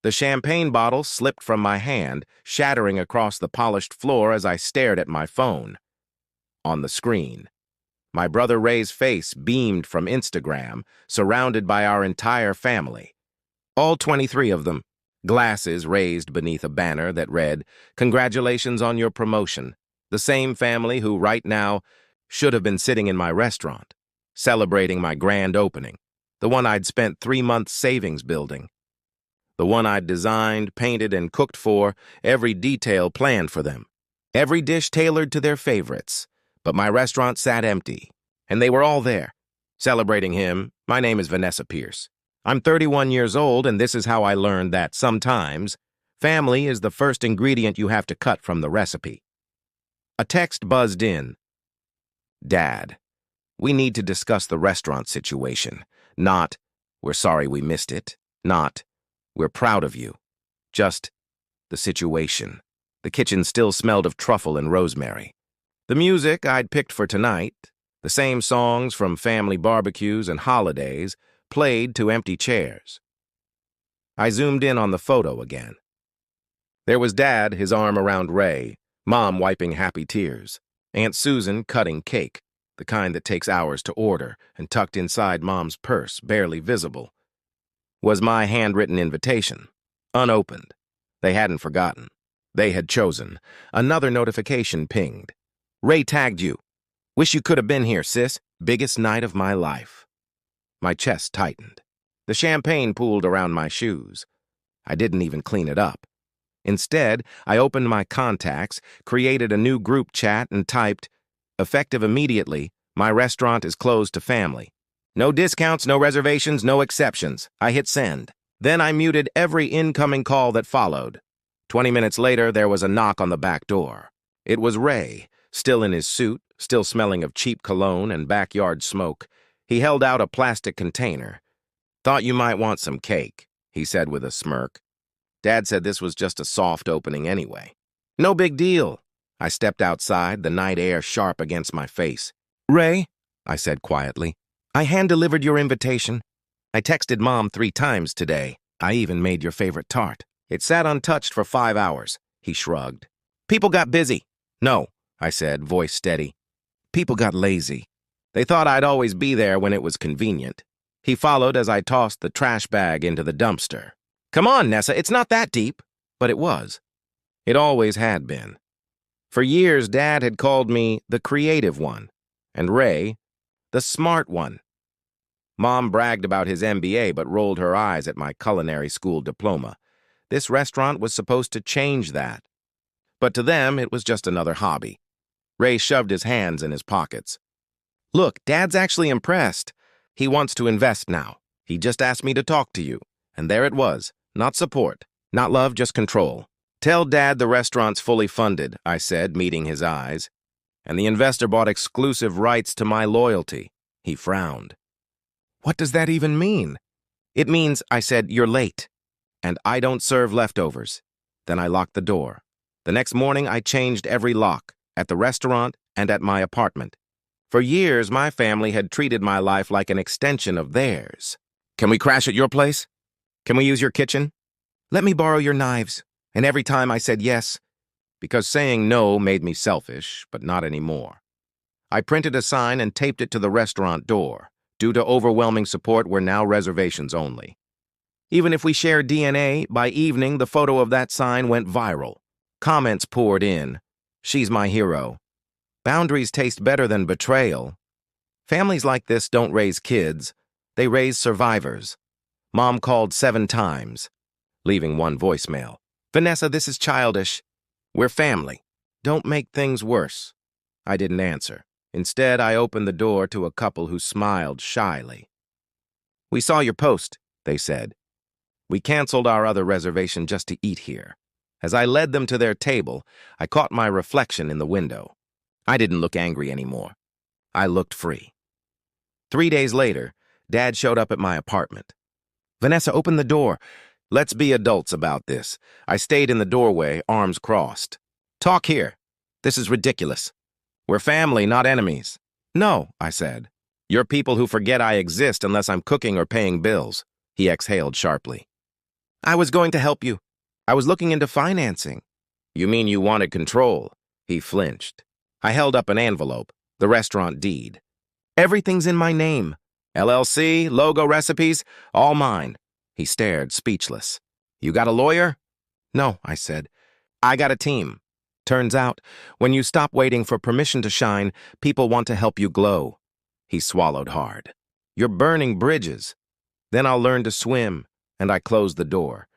The champagne bottle slipped from my hand, shattering across the polished floor as I stared at my phone. On the screen, my brother Ray's face beamed from Instagram, surrounded by our entire family. All 23 of them, glasses raised beneath a banner that read, "Congratulations on your promotion." The same family who, right now, should have been sitting in my restaurant, celebrating my grand opening, the one I'd spent 3 months savings building, the one I'd designed, painted, and cooked for, every detail planned for them, every dish tailored to their favorites. But my restaurant sat empty, and they were all there, celebrating him. My name is Vanessa Pierce. I'm 31 years old, and this is how I learned that sometimes family is the first ingredient you have to cut from the recipe. A text buzzed in. "Dad, we need to discuss the restaurant situation. Not, we're sorry we missed it. Not, we're proud of you. Just the situation." The kitchen still smelled of truffle and rosemary. The music I'd picked for tonight, the same songs from family barbecues and holidays, played to empty chairs. I zoomed in on the photo again. There was Dad, his arm around Ray, Mom wiping happy tears, Aunt Susan cutting cake, the kind that takes hours to order and tucked inside Mom's purse, barely visible, was my handwritten invitation, unopened. They hadn't forgotten. They had chosen. Another notification pinged. "Ray tagged you. Wish you could have been here, sis. Biggest night of my life." My chest tightened. The champagne pooled around my shoes. I didn't even clean it up. Instead, I opened my contacts, created a new group chat, and typed, "Effective immediately, my restaurant is closed to family. No discounts, no reservations, no exceptions." I hit send. Then I muted every incoming call that followed. 20 minutes later, there was a knock on the back door. It was Ray, still in his suit, still smelling of cheap cologne and backyard smoke. He held out a plastic container. "Thought you might want some cake," he said with a smirk. Dad said this was just a soft opening anyway. "No big deal." I stepped outside, the night air sharp against my face. "Ray," I said quietly, "I hand-delivered your invitation. I texted Mom 3 times today. I even made your favorite tart. It sat untouched for 5 hours." He shrugged. "People got busy." "No," I said, voice steady. "People got lazy. They thought I'd always be there when it was convenient." He followed as I tossed the trash bag into the dumpster. "Come on, Nessa, it's not that deep." But it was. It always had been. For years, Dad had called me the creative one, and Ray, the smart one. Mom bragged about his MBA but rolled her eyes at my culinary school diploma. This restaurant was supposed to change that. But to them, it was just another hobby. Ray shoved his hands in his pockets. "Look, Dad's actually impressed. He wants to invest now. He just asked me to talk to you." And there it was. Not support, not love, just control. "Tell Dad the restaurant's fully funded," I said, meeting his eyes. "And the investor bought exclusive rights to my loyalty." He frowned. "What does that even mean?" "It means," I said, "you're late. And I don't serve leftovers." Then I locked the door. The next morning, I changed every lock, at the restaurant and at my apartment. For years, my family had treated my life like an extension of theirs. "Can we crash at your place? Can we use your kitchen? Let me borrow your knives." And every time I said yes, because saying no made me selfish, but not anymore. I printed a sign and taped it to the restaurant door. Due to overwhelming support, we're now reservations only. Even if we share DNA, by evening, the photo of that sign went viral. Comments poured in. "She's my hero." "Boundaries taste better than betrayal." Families like this don't raise kids. They raise survivors. Mom called 7 times, leaving one voicemail. "Vanessa, this is childish. We're family. Don't make things worse." I didn't answer. Instead, I opened the door to a couple who smiled shyly. "We saw your post," they said. "We canceled our other reservation just to eat here." As I led them to their table, I caught my reflection in the window. I didn't look angry anymore. I looked free. 3 days later, Dad showed up at my apartment. "Vanessa, open the door. Let's be adults about this." I stayed in the doorway, arms crossed. "Talk here. This is ridiculous. We're family, not enemies." "No," I said. "You're people who forget I exist unless I'm cooking or paying bills." He exhaled sharply. I was going to help you. I was looking into financing. You mean you wanted control? He flinched. I held up an envelope, the restaurant deed. Everything's in my name. LLC, logo recipes, all mine. He stared, speechless. You got a lawyer? No, I said. I got a team. Turns out, when you stop waiting for permission to shine, people want to help you glow. He swallowed hard. You're burning bridges. Then I'll learn to swim. And I closed the door.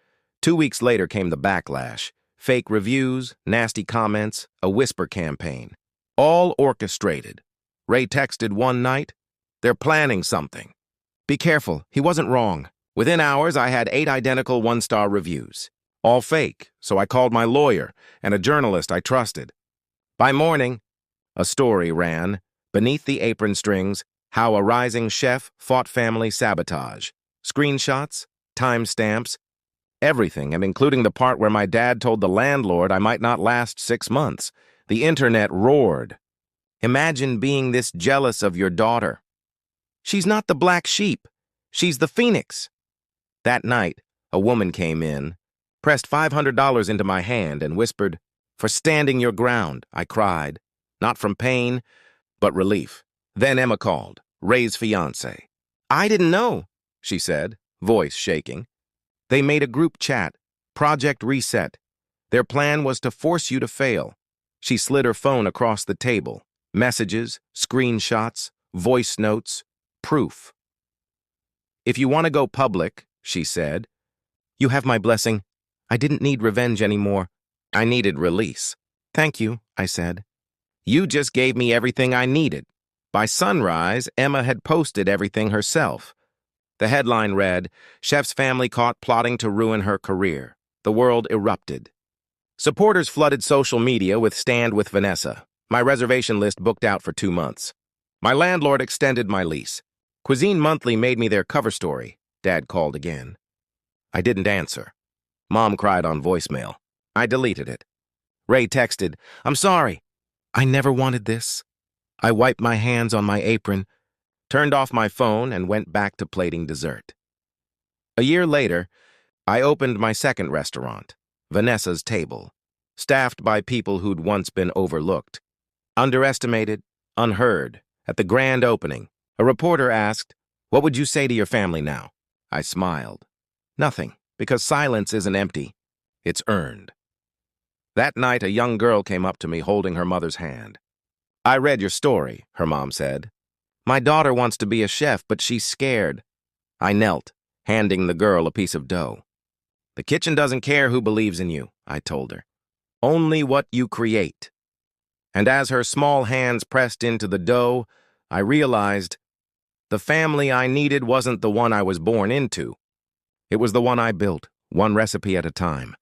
2 weeks later came the backlash. Fake reviews, nasty comments, a whisper campaign. All orchestrated. Ray texted one night, "They're planning something." Be careful, he wasn't wrong. Within hours, I had 8 identical one-star reviews. All fake, so I called my lawyer and a journalist I trusted. By morning, a story ran, beneath the apron strings, how a rising chef fought family sabotage. Screenshots, timestamps, everything, and including the part where my dad told the landlord I might not last 6 months. The internet roared. Imagine being this jealous of your daughter. She's not the black sheep. She's the phoenix. That night, a woman came in, pressed $500 into my hand and whispered, "For standing your ground," I cried. Not from pain, but relief. Then Emma called, Ray's fiancé. "I didn't know," she said, voice shaking. They made a group chat, Project Reset. Their plan was to force you to fail. She slid her phone across the table. Messages, screenshots, voice notes, proof. "If you want to go public," she said, "you have my blessing. I didn't need revenge anymore. I needed release." "Thank you," I said. "You just gave me everything I needed." By sunrise, Emma had posted everything herself. The headline read, "Chef's family caught plotting to ruin her career." The world erupted. Supporters flooded social media with Stand with Vanessa. My reservation list booked out for 2 months. My landlord extended my lease. Cuisine Monthly made me their cover story. Dad called again. I didn't answer. Mom cried on voicemail. I deleted it. Ray texted, "I'm sorry. I never wanted this." I wiped my hands on my apron, turned off my phone, and went back to plating dessert. A year later, I opened my second restaurant, Vanessa's Table, staffed by people who'd once been overlooked. Underestimated, unheard. At the grand opening, a reporter asked, "What would you say to your family now?" I smiled. Nothing, because silence isn't empty. It's earned. That night, a young girl came up to me holding her mother's hand. "I read your story," her mom said. "My daughter wants to be a chef, but she's scared." I knelt, handing the girl a piece of dough. "The kitchen doesn't care who believes in you," I told her. "Only what you create." And as her small hands pressed into the dough, I realized the family I needed wasn't the one I was born into. It was the one I built, one recipe at a time.